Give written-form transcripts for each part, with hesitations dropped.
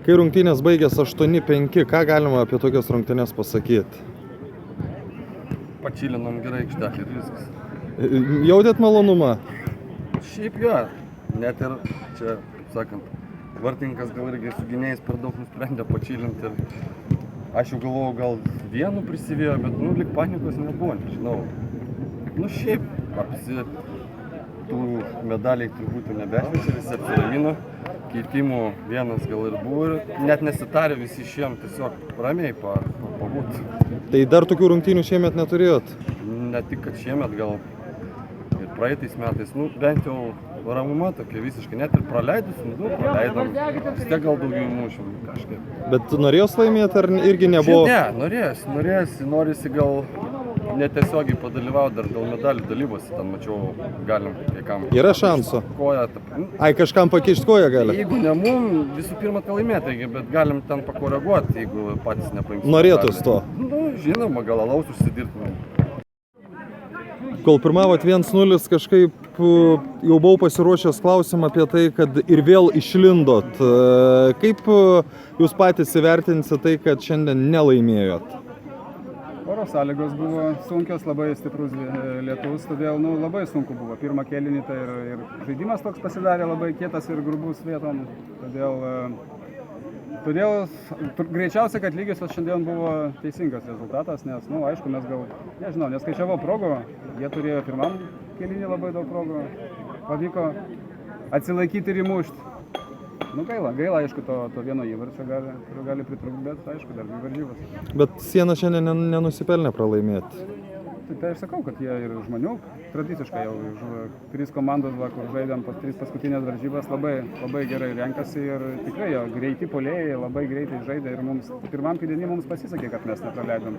Kai rungtynės baigės 8-5, ką galima apie tokias rungtynės pasakyti? Pačilinom gerai aikštelį ir viskas. Jautėt malonumą? Šiaip jo, net ir čia, kaip sakant, vartininkas gal irgi su gynėjais per daug nusprendė pačilinti ir aš jau galvojau, gal vienu prisivėjo, bet lyg panikos nebuvo, nežinau. Šiaip, apsi tų medaliai turbūt nebešviečia, visi apsiramino. Keitimų vienas gal ir buvo ir net nesitarė, visi išėjom tiesiog ramiai pabūt. Tai dar tokių rungtynių šiemet neturėjot? Ne tik, kad šiemet gal ir praeitais metais, bent jau ramuma tokia visiškai, net ir praleidus, praleidom, vis tiek gal daugiau įmušim kažkaip. Bet norėjos laimėti ar irgi nebuvo? Ne, norisi gal netiesiogiai padalyvauti dar dėl medalių dalybose, ten mačiau, galim kai kam. Yra šansų? Koja, kažkam pakišti koją gali? Jeigu ne mum, visų pirma tai laimėti, bet galim ten pakoreguoti, jeigu patys nepaimsim. Norėtus to? Žinoma, gal alaus užsidirbtumėm. Kol pirmavot 1-0, kažkaip jau buvau pasiruošęs klausimą apie tai, kad ir vėl išlindot. Kaip jūs patys įvertinsite tai, kad šiandien nelaimėjot? Oro sąlygos buvo sunkios, labai stiprus lietus, todėl labai sunku buvo. Pirmą kėlinį tai ir žaidimas toks pasidarė labai kietas ir grubus vietom. Todėl greičiausiai, kad lygiosios šiandien buvo teisingas rezultatas, nes, aišku, mes gal, nežinau, neskaičiavau progų, jie turėjo pirmam kėlinį labai daug progų, pavyko atsilaikyti ir įmušti. Gaila, aišku, to vieno įvarčio gali pritrūkti, bet aišku, dar dvi varžybos. Bet Siena šiandien nenusipelnė pralaimėti. Tai aš sakau, kad jie ir žmonių tradiciškai jau 3 komandos, kur žaidėm 3 paskutinės varžybas, labai gerai renkasi ir tikrai jo greiti puolėjai, labai greitai žaidė ir mums pirmam kėliny mums pasisekė, kad mes nepraleidom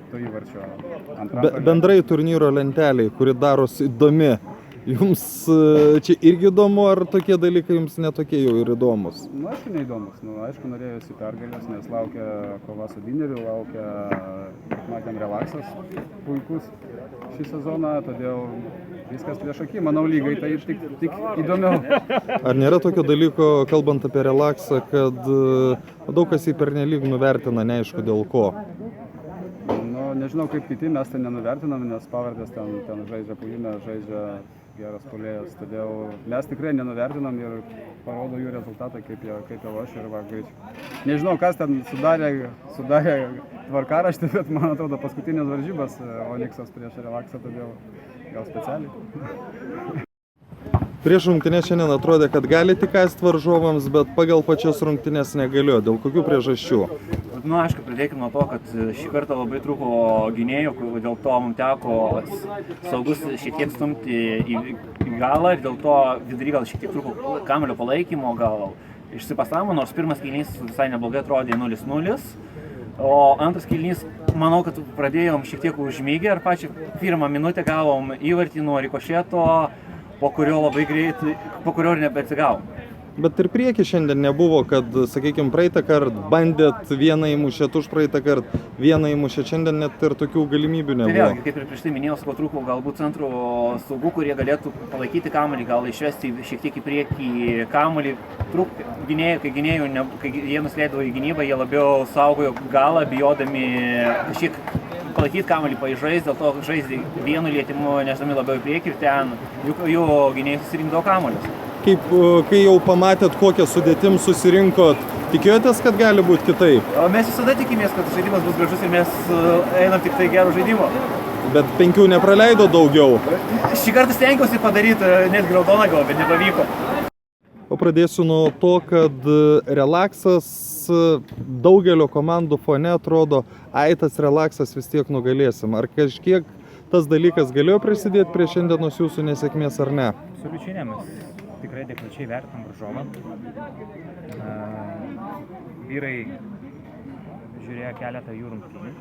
to įvarčio. Bendrai turnyro lenteliai, kuri darosi įdomi. Jums čia irgi įdomu, ar tokie dalykai jums netokie jau ir įdomus? Aišku, neįdomus. Aišku, norėjusi pergalės, nes laukia kova su Dineriu, laukia, kaip matėm, relaksas puikus šį sezoną, todėl viskas prieš akį. Manau, lygai tai tik įdomiau. Ar nėra tokio dalyko, kalbant apie relaksą, kad daug kas jį pernelyg nuvertina, neaišku dėl ko? Nežinau kaip kiti, mes tai nenuvertinam, nes pavardės ten žaidžia Pužinė, žaidžia geras puolėjas, todėl mes tikrai nenuvertinam ir parodo jų rezultatą, kaip jie lošia ir greičiau. Nežinau, kas ten sudarė tvarkaraštį, bet man atrodo paskutinės varžybas Oniksas prieš Relaksą, todėl gal specialiai. Prieš rungtynės šiandien atrodė, kad gali tik kąsti varžovams, bet pagal pačias rungtynės negalėjo. Dėl kokių priežasčių? Aišku, pradėkime nuo to, kad šį kartą labai trūko gynėjų, dėl to mums teko saugus šiek tiek stumti į galą ir dėl to vidury gal šiek tiek trūko kamuolio palaikymo, gal išsipasavo, nors pirmas kėlinys visai neblogai atrodė 0-0, o antras kėlinys, manau, kad pradėjom šiek tiek užmygę ir pačią pirmą minutę gavom įvartį nuo rikošeto, po kurio ir nebeatsigavom. Bet ir prieki šiandien nebuvo, kad, sakykime, praeitą kartą bandėt vieną įmušėt, už praeitą kartą vieną įmušėt, šiandien net ir tokių galimybių nebuvo. Tai vėlgi, kaip ir prieš tai minėjau, trūko galbūt centrų saugų, kurie galėtų palaikyti kamuolį, gal išvesti šiek tiek į priekį kamuolį. Trūko gynėjų, kai jie nusileido į gynybą, jie labiau saugojo galą, bijodami kažkiek palaikyti kamuolį pažaisti, dėl to žaisti vienu lietimu, nesami labiau į priekį ir ten jų gynėjai susirinkdavo kamuolius. Kai jau pamatėt, kokią sudėtim susirinkot, tikėjotės, kad gali būti kitaip? Mes visada tikimės, kad žaidimas bus gražus ir mes einam tik tai gero žaidimo. Bet 5 nepraleido daugiau? Šį kartą stengiausi padaryti, net graudoną gal, bet nepavyko. O pradėsiu nuo to, kad Relaksas daugelio komandų fone atrodo, tas Relaksas vis tiek nugalėsim. Ar kažkiek tas dalykas galėjo prisidėti prie šiandienos jūsų nesėkmės ar ne? Absoliučiai ne, mes tikrai adekvačiai vertinam varžovą. Vyrai žiūrėjo keletą jų rungtynių.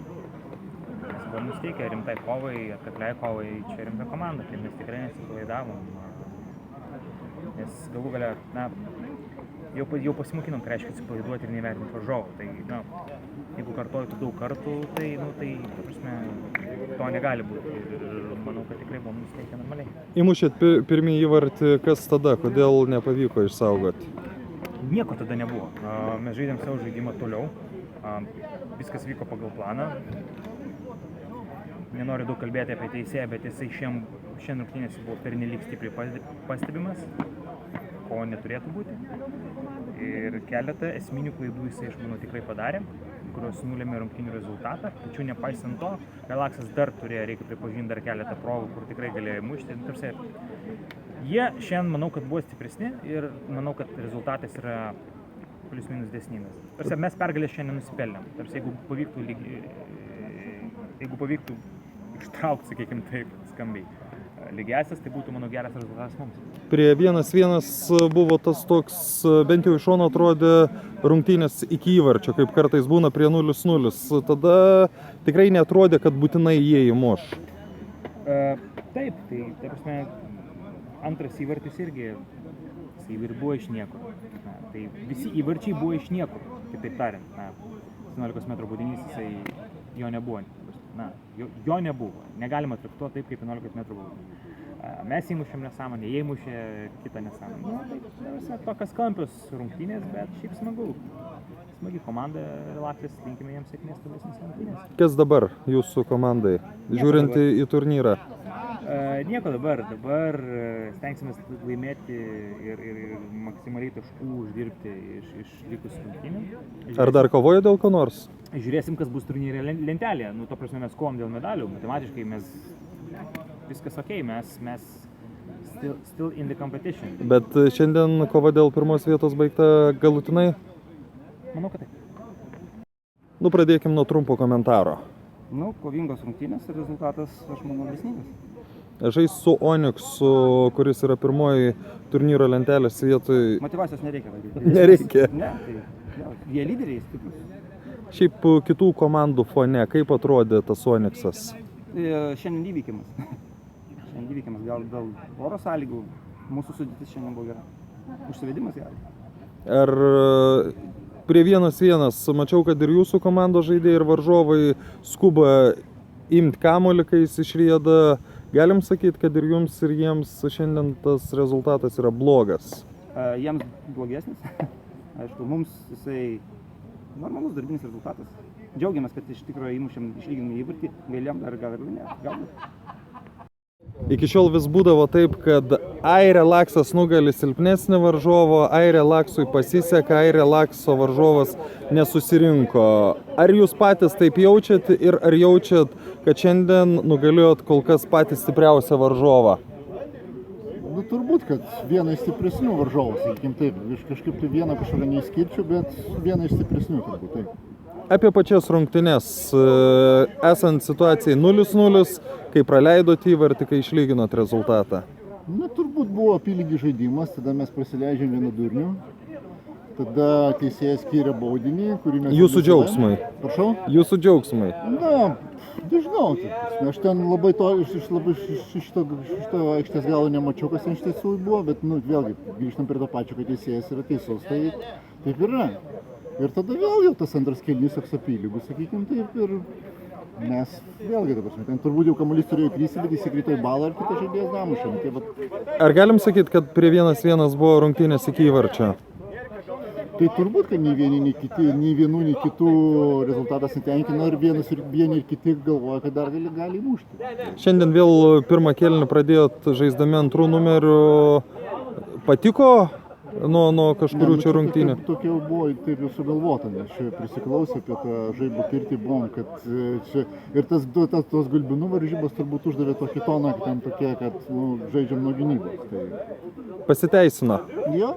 Mes buvom nusteikę rimtai kovai, atkakliai kovai, čia rimta komanda, tai mes tikrai nesipalaidavom. Nes galų galia, jau pasimokinom, tai reiškia atsipalaiduoti ir nevertinti varžovą. Tai, jeigu kartuoju daug kartų, tai ta prasme, to negali būti. Ir manau, kad tikrai buvom nusteikę normaliai. Įmušėt pirmį įvartį, kas tada? Kodėl nepavyko išsaugoti? Nieko tada nebuvo. Mes žaidėm savo žaidimą toliau. Viskas vyko pagal planą. Nenoriu daug kalbėti apie teisėją, bet jisai šiandien rungtynėse buvo pernelyg stipriai pastebimas, ko neturėtų būti. Ir keletą esminių klaidų jisai, aš manau, tikrai padarė, kurios nulėmė rungtynių rezultatą. Tačiau nepaisant to, Relaxas dar turėjo, reikia pripažinti, dar keletą progų, kur tikrai galėjo įmušti. Jie šiandien, manau, kad buvo stipresni ir manau, kad rezultatas yra plius minus dėsningas. Mes pergalės šiandien nusipelnėm. Jeigu pavyktų ištraukti, sakykime taip, skambiai lygiąsias, tai būtų, manau, geras rezultatas mums. Prie 1-1 buvo tas toks, bent jau iš šono atrodė, rungtynės iki įvarčio, kaip kartais būna prie 0-0. Tada tikrai neatrodė, kad būtinai jie įmuš. Taip, tai prasme, antras įvartis irgi buvo iš niekur. Tai visi įvarčiai buvo iš niekur, kitaip tariant. 18 metrų baudinys, jisai jo nebuvo. Jo nebuvo. Negalima traktuoti taip, kaip 11 metrų baudinys. Mes įmušėm nesąmonę, jie įmušė kitą nesąmonę. Tai tokios kampios rungtynės, bet šiaip smagu. Smagi komanda, Relaxas, linkime jiems sėkmės tolesnės rungtynės. Kas dabar jūsų komandai, žiūrint į turnyrą? Nieko dabar stengsimės laimėti ir maksimaliai taškų uždirbti iš likusių rungtynių. Ar dar kovoja dėl ko nors? Žiūrėsim, kas bus turnyre lentelėje. To prasme, mes kovom dėl medalių. Matematiškai mes viskas ok, mes still in the competition. Bet šiandien kova dėl pirmos vietos baigta galutinai? Manau, kad taip. Pradėkim nuo trumpo komentaro. Kovingos rungtynės ir rezultatas, aš manau, dėsningas. Žais su Onyxu, kuris yra pirmoji turnyro lentelės vietoj. Motyvacijos nereikia vadinti. Nereikia. Ne, tai jie lyderiai stiprus. Šiaip kitų komandų fone, kaip atrodė tas Onyxas? Šiandien įvykimas. Gal dėl oro sąlygų mūsų sudėtis šiandien buvo gera. Užsivedimas geras. Ar prie 1-1 mačiau, kad ir jūsų komandos žaidėjai ir varžovai skuba imti kamuolį, kai jis išrieda. Galim sakyti, kad ir jums, ir jiems šiandien tas rezultatas yra blogas? Jiems blogesnis. Aišku, mums jisai normalus darbinis rezultatas. Džiaugiamės, kad iš tikrųjų įmušėm išlyginimą įvartį, gailėm dar gal ir laimėti. Galbūt. Iki šiol vis būdavo taip, kad Relaxas nugali silpnesnį varžovą, Relaxui pasiseka, Relaxo varžovas nesusirinko. Ar jūs patys taip jaučiat ir ar jaučiat, kad šiandien nugalėjot kol kas patį stipriausią varžovą? Turbūt, kad vieną iš stipresnių varžovų, sakykim taip. Kažkaip tai vieną kažkokią neįskirčiau, bet vieną iš stipresnių turbūt taip. Apie pačias rungtynes, esant situacijai 0-0, kai praleidot įvartį, kai išlyginot rezultatą? Turbūt buvo apylygis žaidimas, tada mes prasileidžiam vienu durniu, tada teisėjas skyrė baudinį, kurį mes... Jūsų džiaugsmai. Prašau? Jūsų džiaugsmai. Nežinau, aš ten labai iš šito aikštės galo nemačiau, kas ten iš tiesų buvo, bet vėlgi grįžtam prie to pačio, kad teisėjas yra teisus, tai taip yra. Ir tada vėl jau tas antras kėlinys toks apylygus, sakykime taip, ir mes vėlgi dabar, ten turbūt jau kamuolys turėjo kristi, bet įsikrito į balą ir kitas žaidėjas damušė. Ar galim sakyti, kad prie 1-1 buvo rungtynės iki įvarčio? Tai turbūt, kad nei vienų, nei kitų rezultatas netenkina ir vieni ir kiti galvoja, kad dar gali įmušti. Šiandien vėl pirmą kėlinį pradėjot žaisdami antrų numerių. Patiko nuo kažkurių čia rungtynių? Tokia jau buvo taip jau sugalvota, nes čia prisiklausė apie tą žaibų kirtį buvom, kad čia ir tos gulbinų varžybos turbūt uždavė tokį toną, kad ten tokie, kad žaidžiam nuo gynybos. Tai... Pasiteisino? Jo.